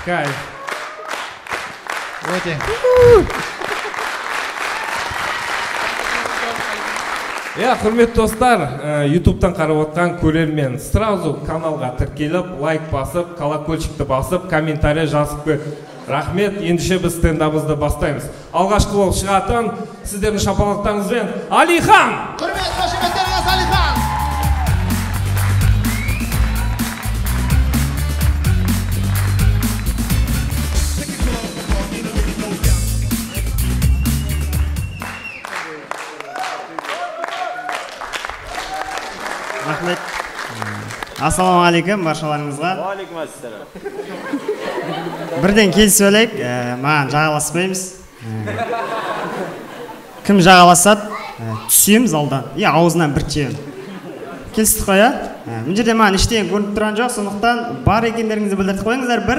Кайф. Өте. Құрметті достар, YouTube-тан қарап отқан көрермен, сразу каналға тіркеліп, лайк басып, колокольчикті басып, комментарий жазып кет. Рахмет, ендіше біз стендабымызды бастаймыз. Алғашқы болып шығатын сіздердің шапалақтарыңызбен Алихан! Құрмет, қошеметтеріңіз Алихан! Рахмет. Ассалаумағалейкум баршаларыңызға. Уағалейкумассалам. Бірден келісіп алайық, маған жағаласпаймыз. Кім жағаласады, түсеміз алдан. Аузынан бір чием. Келістік қой, Мына жерде маған ештеңе көрініп тұрған жоқ, сондықтан бар екендеріңізді білдіріп қойыңыздар. Бір.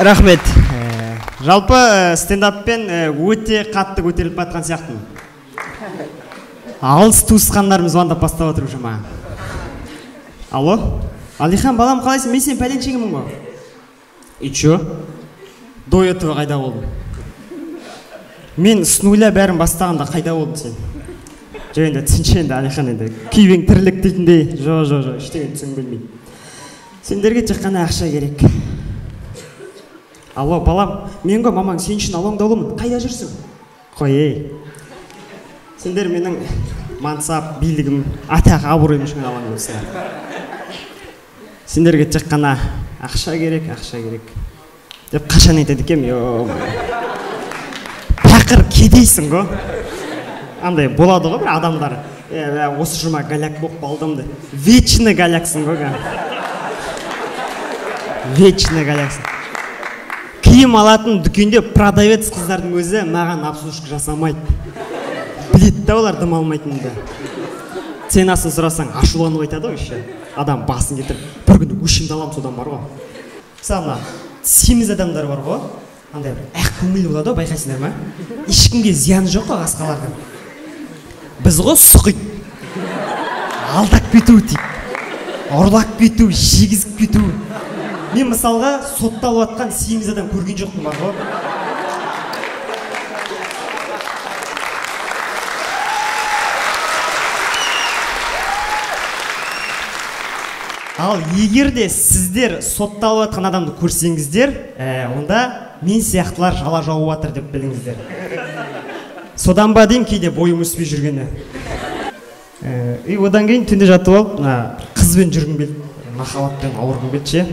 Рахмет. Жалпы стендаппен өте қатты көтеріліп жатқан сияқтымын. Алыс туысқандарым звондап бастап отыр уже маған. Алло, Алихан, балам қалайсың? Мен сен пәленшеңімін ғой. И чё? До этого қайда болдың? Мен с нуля бәрін бастағанда қайда болдың сен? Жоқ енді түсінші енді Алихан енді күйбең тірлік дейтіндей. Жоқ, ештеңе түсінбеймін. Сендерге тек қана ақша керек. Алло, балам, мен ғой мамаң сен үшін алаңдаулымын. Қайда жүрсің? Қой, сендер менің мансап, билігім, атақ, абыройым үшін алаңдаусыңдар. Сендерге тек қана ақша керек. Деп қашан айтады екем, пақыр кедейсің ғой. Андай болады ғой бір адамдар. Осы жұма галяк болып қалдым деп. Вечный галяксың ғой. Вечный галяксың. Киім алатын дүкенде продавец қыздардың өзі маған обслужка жасамайды. Білет та олар дым алмайтынды. Ценасын сұрасаң ашуланып айтады ғой еще. Адам басын кетіріп, бір күні өшімді аламын содан бар ғой. Мысалы, семіз адамдар бар ғой. Андай ақ көңіл болады ғой, байқайсыңдар ма? Ешкімге зияны жоқ қой басқалардың. Біз ғой сұқит. Алдап кету дейді. Ұрлап кету, жегізіп кету. Мен мысалға сотталып атқан семіз адам көрген жоқпын бар ғой. Ал егер де сіздер сотталып атқан адамды көрсеңіздер, онда мен сияқтылар жала жауып атыр деп біліңіздер. Содан ба деймін кейде бойым өспей жүргені. Одан кейін түнде жатып алып, қызбен жүргім келді, махаббатпен ауырғым келді ше.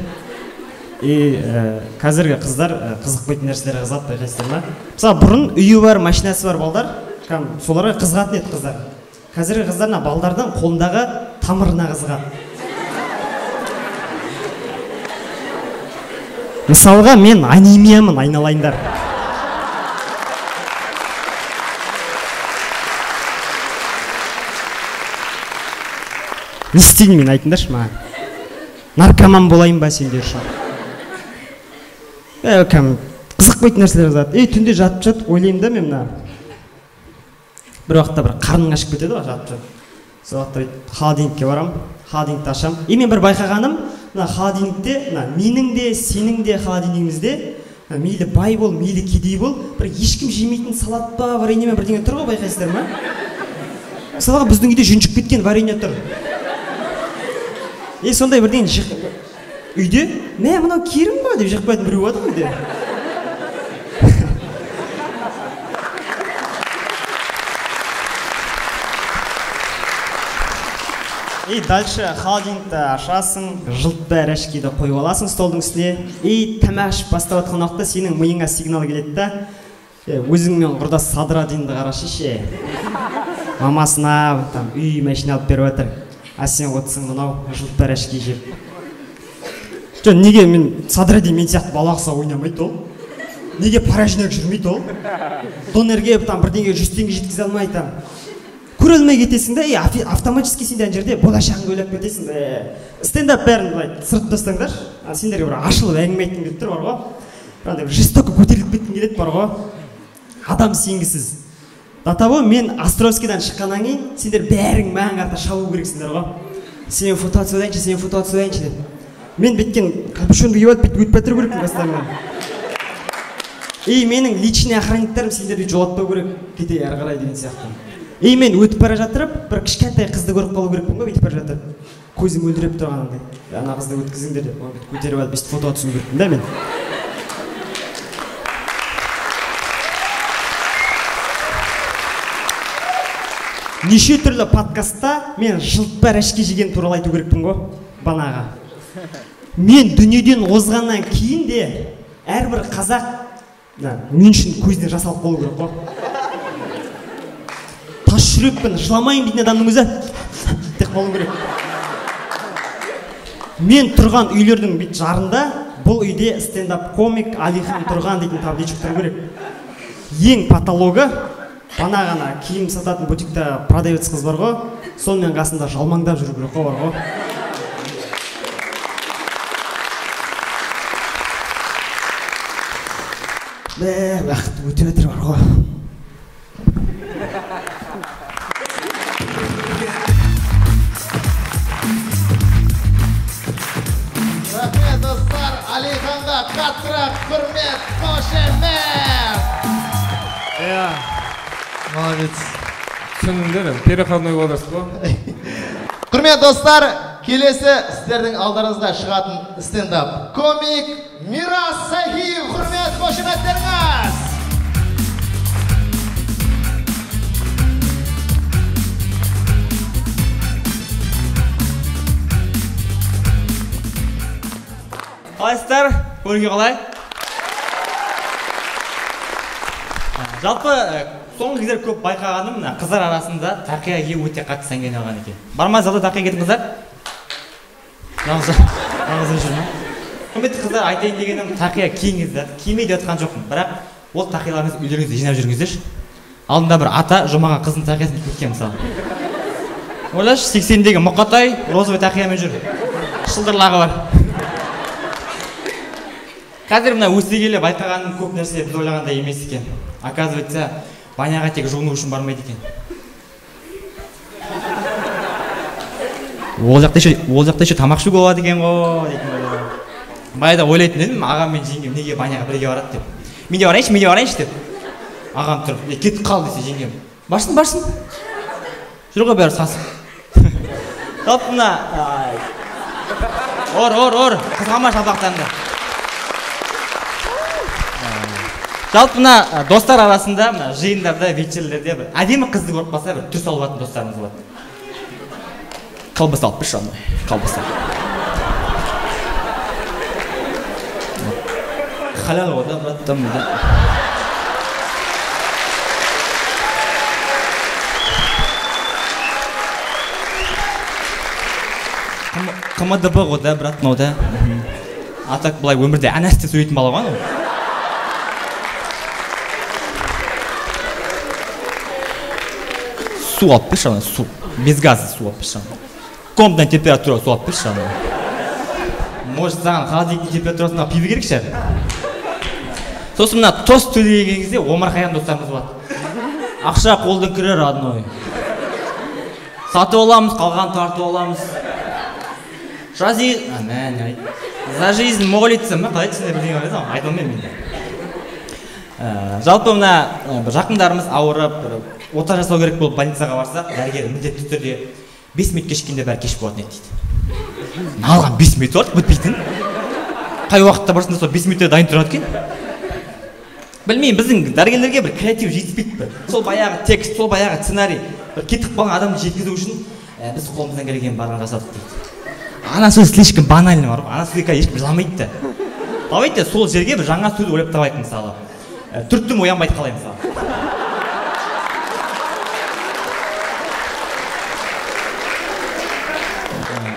Қазіргі қыздар қызықпайтын нәрселер қызады, байқайсыздар ма? Мысалы, бұрын үйі бар, машинасы бар балдар, соларға қызығатын еді қыздар. Қазіргі қыздарына балдардан қолындағы тамырына қызығады. Мысалға, мен анемиямын, айналайындар. Не істейін мен айтыңдаршы маған? Наркоман болайын ба сендер үшін? Қызықпайтын нәрселер жазады. Түнде жатып ойлаймын да мен мына. Бір уақытта бір қарның ашып кетеді ғой жатып. Сол уақытта холодильникке барам, холодильникті ашам. Мен бір байқағаным, мына холодильникте, менің де, сенің де холодильнигімізде, мейлі бай бол, мейлі кедей бол, бір ешкім жемейтін салат па, варенье ме бірдеңе тұр ғой, байқайсыздар ма? Мысалға біздің үйде жүнжіп кеткен варенье тұр. Сондай бірден үйде, мынау керім ба деп жықпайтын біреу бады үйде. Дальше холодильникті ашасың, жылтты әрәшкейді қойып аласың столдың үстіне. Тамақ ішіп бастап атқан уақытта сенің миыңа сигнал келеді да, өзіңмен құрдас садыра дейінді қарашы ше. Мамасына үй машина алып беріп жатыр. А сен отсың мынау жылтты әрәшкей жеп. Неге мен садыра дейін мен сияқты балақса ойнамайды ол? Неге поражнек жүрмейді ол? Донерге бірдеңе 100 теңге жеткізе алмайды. Көрілмей кетесің да, автоматически сенден жерде болашағын ойлап кетесің да. Стендап бәрін сұрып тастаңдар. Сендерге бір ашылып әңгіме айтқың келіп тұр бар ғой. Жестоко көтеріліп кеткің келеді бар ғой. Адам сенгісіз. До того мен Островскийдан шыққаннан кейін сендер бәрің маған қарата шабу керексіңдер ғой. сен фото түсірейінші деп. Мен беткен капюшонды киіп алып бүйтіп өтіп тұру керекпін бастарынан. Менің личный охранниктарым сендерді жолатпау керек, кете ары қарай деген сияқты. Мен өтіп бара жатырып, бір кішкентай қызды көріп қалу керекпін ғой, бүйтіп бара жатырып. Көзім мөлдіреп тұрғанымдай. Ана қызды өткізіңдер деп, көтеріп алып бүйтіп фотоға түсіру керекпін да мен. Неше түрлі подкастта мен жылтпар әшке жеген туралы айту керекпін ғой, банаға. Мен дүниеден озғаннан кейін де әрбір қазақ мен үшін көзіне жасалып болу керек қой. Тас жүрекпен жыламайын дейтін адамның өзі деп болу керек. Мен тұрған үйлердің бет жарында бұл үйде стендап комик Алихан Тұрған дейтін табличка тұру керек. Ең патологы бана ғана киім сататын бутикта продавец қыз бар ғой, сонымен қасында жалмаңдап жүру керек қой бар ғой. Уақыт өте өтір бар ғой. Рахмет, достар, Алиханға қаттырақ құрмет, қошемет. Молодец. Түсіндіңдер, переходной возраст қой. Құрмет достар, келесі сіздердің алдарыңызға шығатын стендап комик Мирас Сахиев, құрмет, қошеметтеріңіз. Қалайсыздар? Көңіл қалай? Жалпы соңғы кездері көп байқағаным, қыздар арасында тақияға өте қатты сәнген алған екен. Бар ма залда тақия кетің қыздар? Нағызын жүр ма? Құрметті қыздар, айтайын дегенім тақия киіңіздер, кимейді жатқан жоқпын, бірақ ол тақияларыңыз үйлеріңізде жинап жүріңіздер. Алдында бір ата жұмаға қыздың тақиясын кеткен мысалы. Ойлашы, 80-дегі мұқатай розовый тақиямен жүр. Шылдырлағы бар. Қазір мына өсе келе байқағаным көп нәрсе біз ойлағандай емес екен. Оказывается, баняға тек жуыну үшін бармайды екен. Ол жақта еще тамақ ішуге болады екен ғой. Баяғыда ойлайтын едім, ағам мен жеңгем неге баняға бірге барады деп. Мен де барайыншы деп. Ағам тұрып, кетіп қал десе жеңгем. Барсын. Жүр ғой бәрі сасып. Жалпы мына ор, қызғама шалбақтанды. Жалпы мына достар арасында, жиындарда, вечерлерде бір әдемі қызды көріп қалса, бір түр салып алатын достарымыз болады. Колбаса алып берші андай, колбаса. Халал ғой да, браттам да. КМДБ ғой да, брат, мынау да. А так былай өмірде әнәсте сөйлейтін бала ғой. Су алып берші ана, су. Без газа су алып берші ана. Комнатная температура су алып берші ана. Может, саған холодильник температурасында пиво керек шығар. Сосын мына тост төлеген кезде омарқайған достарымыз болады. Ақша қолдан кірер одной. Сатып аламыз, қалған тартып аламыз. За жизнь молится, ма қалай түсінде бірдеңе бар еді, айта алмаймын мен. Жалпы мына жақындарымыз ауырып, ота жасау керек болып больницаға барса, дәрігер міндетті түрде 5 минут кешкенде бәрі кеш болатын еді дейді. Алған 5 минут бар, бітпейтін. Қай уақытта барсында сол 5 минутта дайын тұрады екен. Білмеймін, біздің дәрігерлерге бір креатив жетіспейді. Сол баяғы текст, сол баяғы сценарий, бір кетіп қалған адамды жеткізу үшін біз қолымыздан келген барлығын жасадық дейді. Ана сөз слишком банальный бар, ана сөзге ешкім жыламайды да. Давайте сол жерге бір жаңа сөз ойлап табайық мысалы. Түрттім оянбайды қалай мысалы.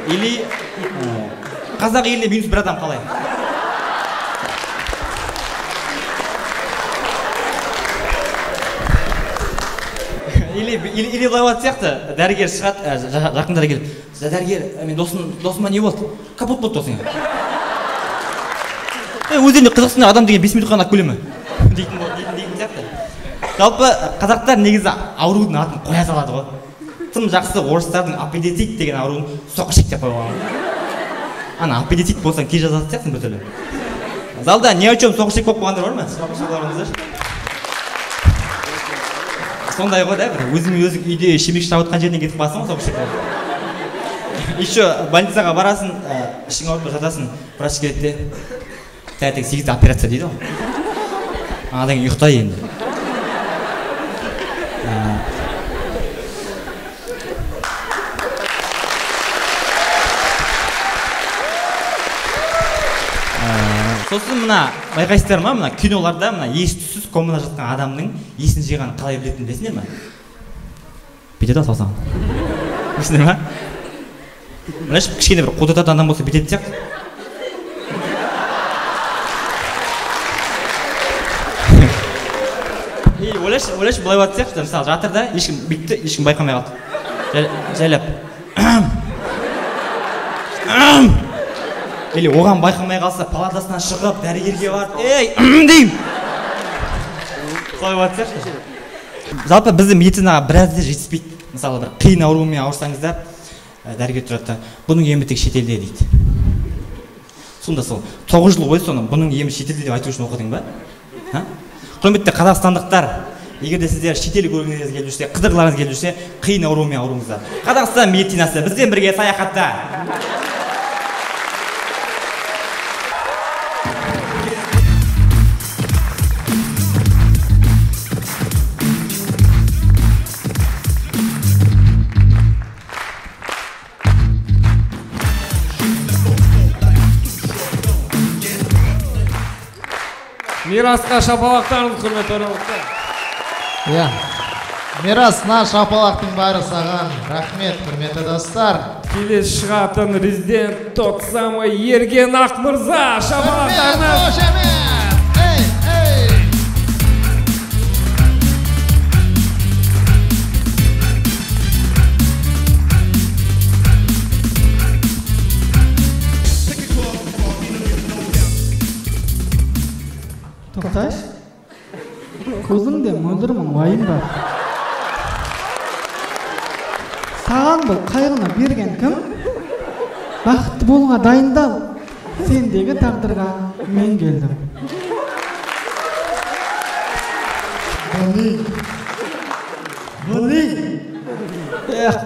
Или қазақ еліне минус бір адам қалай. Или былай болатын сияқты, дәрігер шығады, жақын дәрігер. Дәрігер, мен досыма не болды? Капут болды досыңа. Өздеріне қызықсыңдар, адам деген 5 минут қана көлемі. Дейтін сияқты. Жалпы қазақтар негізі аурудың атын қоя салады ғой. тым жақсы орыстардың аппендицит деген ауруын соқыршек деп қойған. Ана аппендицит болсаң кей жазатын сияқтысың бір түрлі. Залда не о чем соқыршек болып қойғандар бар ма? Сондай ғой да, бір өзің үйде шемек шырап отқан жерінен кетіп қаласың ғой соқыршек болып. Еще больницаға барасың, ішің ауырып жатасың, врач келеді де, таңертең 8-де операция дейді ғой. Анадан кейін ұйықтай енді. Сосын мына байқайсыздар ма, мына киноларда мына ес-түссіз комада жатқан адамның есін жиғанын қалай білетінін білесіңдер ма? Бүйтеді ғой салсаң. Білесіңдер ма? Мына кішкене бір қудатады адам болса бүйтетін сияқты. Ойлашы былай болады сияқты, мысалы жатыр да, ешкім бүйтті, ешкім байқамай қалды. Жайлап. Или оған байқамай қалса, палатасынан шығып, дәрігерге барып, ей, дейм. Солай болады сияқты. Жалпы бізді медицинаға біразда жетіспейді. Мысалы бір қиын аурумен ауырсаңыздар, дәрігер тұрады, бұның емі тек шетелде дейді. Сонда сол 9 жыл бойы соны бұның емі шетелде деп айту үшін оқыдың ба? Құрметті қазақстандықтар, егер де сіздер шетел көргіңіз келіп жүрсе, қыдырғыларыңыз келіп жүрсе, қиын аурумен ауырыңыздар. Қазақстан медицинасы бізбен бірге саяхатта. Мирасқа шапалақтарыңыз, құрметті оралықтар. Иә. Мирасына шапалақтың бәрі саған. Рахмет, құрметті достар. Келесі шығатын резидент тот самый Ерген Ақмырза. Шапалақтарыңыз. Тоқташ, көзіңде мөлдірмін уайым бар. Саған бұл қайғыны берген кім? Бақытты болуға дайындал. Сендегі тағдырға мен келдім. Бұли.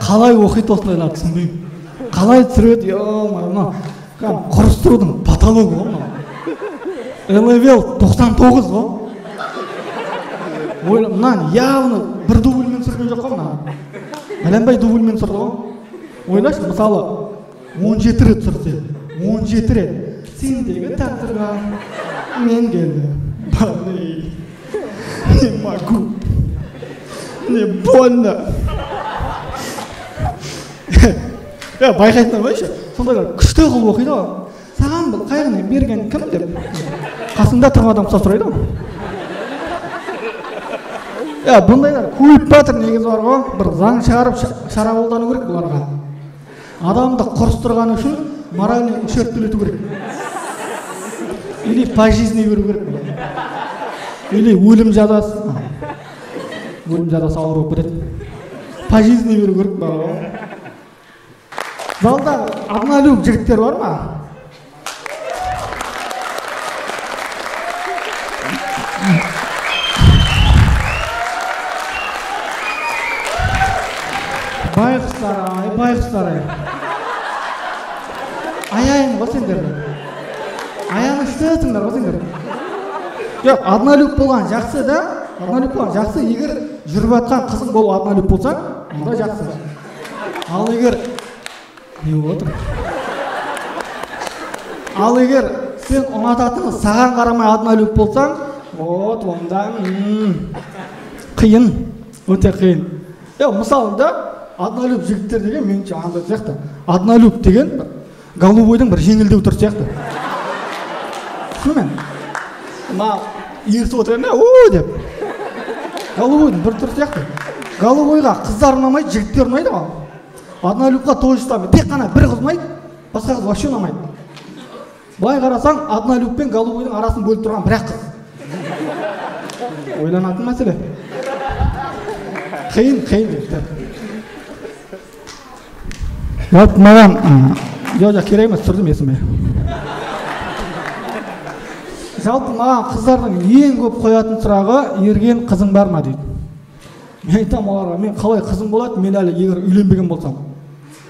Қалай оқиды осылайлар түсінбеймін. Қалай түсіреді, құрыстырудың патологы ғой. Левел 99 ғой. Мынан явно бір дубльмен түсірген жоқ қой мына. Бәленбай дубльмен түсірді ғой. Ойлашы, мысалы 17 рет түсірсе, 17 рет. Сендегі тағдырға мен келдім. Не могу. Не больно. Байқайтын байшы, сондайлар күшті қылып оқиды ғой. Саған бұл қайғыны берген кім деп қасында тұрған адам сұрайды ғой. Бұндайлар көйіп батыр негізі бар ғой, бір заң шығарып шара қолдану керек бұларға. Адамды құрыстырғаны үшін моральный ущерб төлету керек. Или пожизненно беру керек. Или өлім жазасы. Өлім жазасы ауыр болып кетеді. Пожизненно беру керек бар ғой. Залда Однолюб жігіттер бар ма? Байқұстар. Аяйын ғой сендерді. Аяны істетіңдер ғой сендер. Жоқ, Однолюб болған жақсы да, Однолюб болған жақсы, егер жүріп атқан қызың болып Однолюб болсаң, онда жақсы. Ал егер не отыр? Ал егер сен ұнататыны саған қарамай Однолюб болсаң, онда қиын, өте қиын. Мысалы да Однолюб жігіттер деген меніңше андай сияқты. Однолюб деген голубойдың бір жеңілдеу тұр сияқты. Шынымен. Ерсі отырғанда деп. Голубойдың бір тұр сияқты. Голубойға қыздар ұнамайды, жігіттер ұнайды ғой. Однолюбқа тойыстамайды. Тек қана бір қыз ұнайды, басқа қыз вообще ұнамайды. Былай қарасаң, Однолюб пен голубойдың арасын бөліп тұрған бір-ақ қыз. Ойланатын мәселе. Қиын жігіттер. жалпы маған жоқ керек емес түсірдім есіме. Жалпы маған қыздардың ең көп қоятын сұрағы ерген қызың бар ма дейді. Мен айтам оларға, мен қалай қызым болады, мен әлі егер үйленбеген болсам.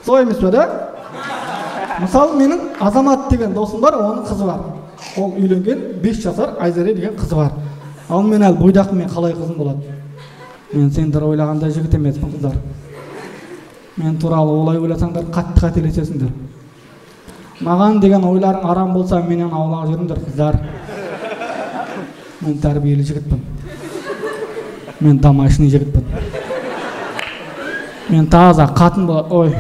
Солай емес пе, да? Мысалы менің Азамат деген досым бар, оның қызы бар. Ол үйленген 5 жасар Айзере деген қызы бар. Ал мен әлі бойдақпын, мен қалай қызым болады? Мен сендер ойлағандай жігіт емеспін, қыздар. Мен туралы олай ойласаңдар қатты қателесесіңдер. Маған деген ойларың арам болса, менен аулақ жүріңдер, қыздар. Мен тәрбиелі жігітпін. Мен домашний жігітпін. Мен таза қатын болады, ой.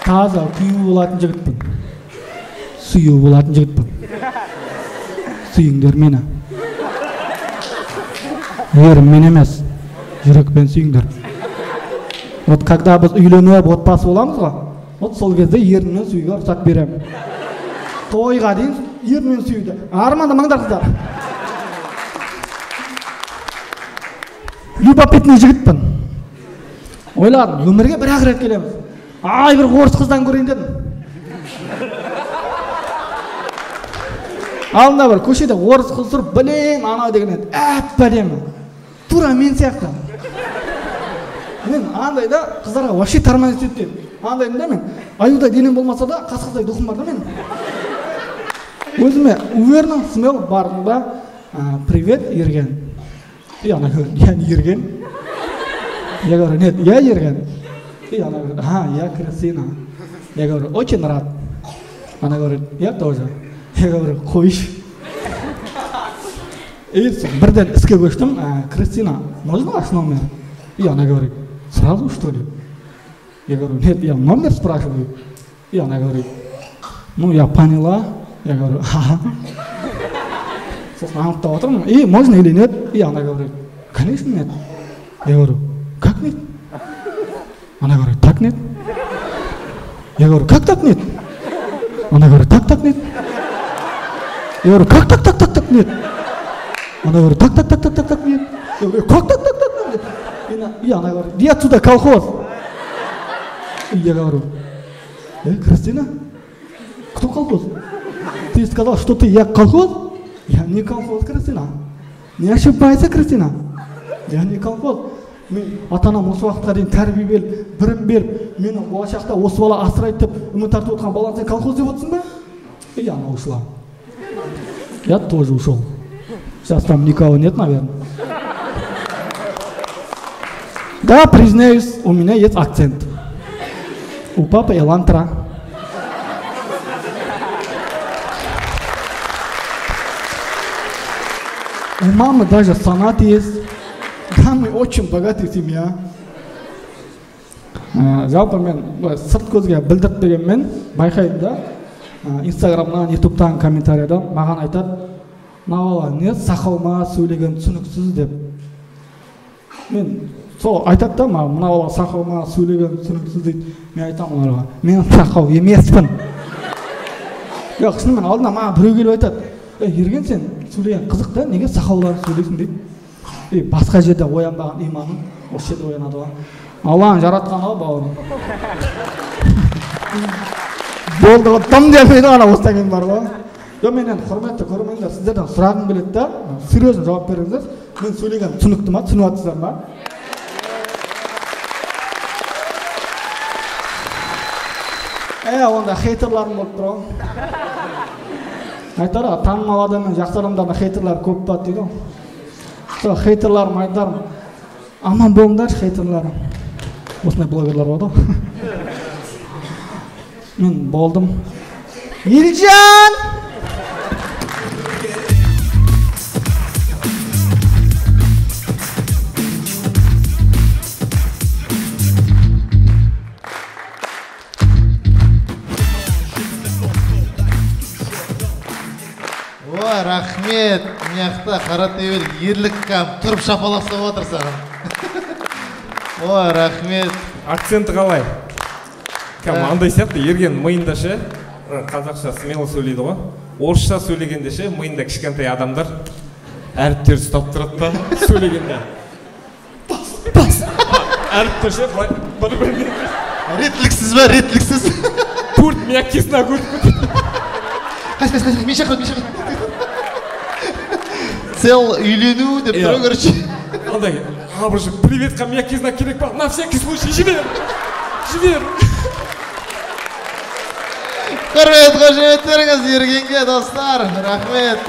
Таза күйеу болатын жігітпін. Сүйеу болатын жігітпін. Сүйіңдер мені. Ерім мен емес, жүрекпен сүйіңдер. Вот когда біз үйленіп отбасы боламыз ғой, вот сол кезде еріммен сүйуге рұқсат беремін. Тойға дейін еріммен сүйуді. Армандамаңдар, қыздар. Любопытный жігітпін. Ойладым, өмірге бір-ақ рет келеміз. Ай, бір орыс қыздан көрейін дедім. Алдында бір көшеде орыс қыз тұрып, білем, анау деген еді. Әп-бәлемі. Тура мен сияқты. Мен андайда қыздарға вообще тарман істетпеймін. Андайда мен аюдай денем болмаса да қасқырдай духым бар да мен. Өзіме уверенно смел бардым да. Привет, Ерген. И она говорит, я не Ерген. Я говорю, нет, я Ерген. И она говорит, я Кристина. Я говорю, очень рад. Она говорит, я тоже. Я говорю, қойшы. И бірден іске көштім, Кристина, можно ваш номер? И она говорит, сразу что ли? Я говорю, нет, я номер спрашиваю. И она говорит, ну я поняла. Я говорю, и можно или нет? И она говорит, конечно нет. Я говорю, как нет? Она говорит, так нет. Я говорю, как так нет? Она говорит, так нет. Я говорю, как так нет? Она говорит, так нет. Я говорю, как так нет? И она говорит, иди отсюда, колхоз. И я говорю, Кристина, кто колхоз? Ты сказал, что я колхоз? Я не колхоз, Кристина. Не ошибайся, Кристина. Я не колхоз. Мен ата-анам осы уақытқа дейін тәрбие беріп, білім беріп, мені болашақта осы бала асырайды деп үміт артып отқан баланы сен колхоз деп отырсың ба? И она ушла. Я тоже ушел. Сейчас там никого нет, наверное. Да, признаюсь, у меня есть акцент. У папы элантра. У мамы даже сонат есть. Да, мы очень богатая семья. Жалпы мен сырт көзге білдіртпегенмен байқаймын да, инстаграмнан, ютубтан, комментариядан маған айтады, мына бала не сақаума сөйлеген түсініксіз деп. Мен сол айтады да, мына бала сақаума сөйлеген түсініксіз дейді. Мен айтамын оларға, мен сақау емеспін. Жоқ, шынымен алдына маған біреу келіп айтады, Ерген сен сөйлеген қызық да, неге сақауларын сөйлейсің дейді. Басқа жерде оянбаған иманым осы жерде оянады ғой. Алланың жаратқан ау бауырым. Болды ғой, тым демейді ғана осыдан кейін бар ғой. Жоқ, мен енді құрметті көрермендер, сіздерден сұрағым келеді да, серьезно жауап беріңіздер. Мен сөйлеген түсінікті ма, түсініп жатсыздар ма? Онда хейтерларым болып тұр ғой. Айтар, танымал адаммен жақсы адамдарда хейтерлар көп болады дейді ғой. Сол хейтерларым айтарым, аман болыңдаршы хейтерларым. Осындай блогерлар болады ғой. Мен болдым. Елжан! Ой, рахмет. Мияқта қаратөбел ерлік кәм тұрып шапалақтап отыр саған. Ой, рахмет. Акценті қалай? Андай сияқты, Ерген миында ше, қазақша смело сөйлейді ғой. Орысша сөйлегенде ше, миында кішкентай адамдар әріптер ұстап тұрады да, сөйлегенде. әріптесе бір-біріне Ретліксіз ба, ретліксіз? төрт мякисына көріп кетеді. Қайсы, мен шақырады. Цел үйлену деп тұра көрші. Андай, абыржы, приветқа мякисына керек ба? На всякий случай жібер. Құрмет қошеметтеріңіз ергенге достар, рахмет.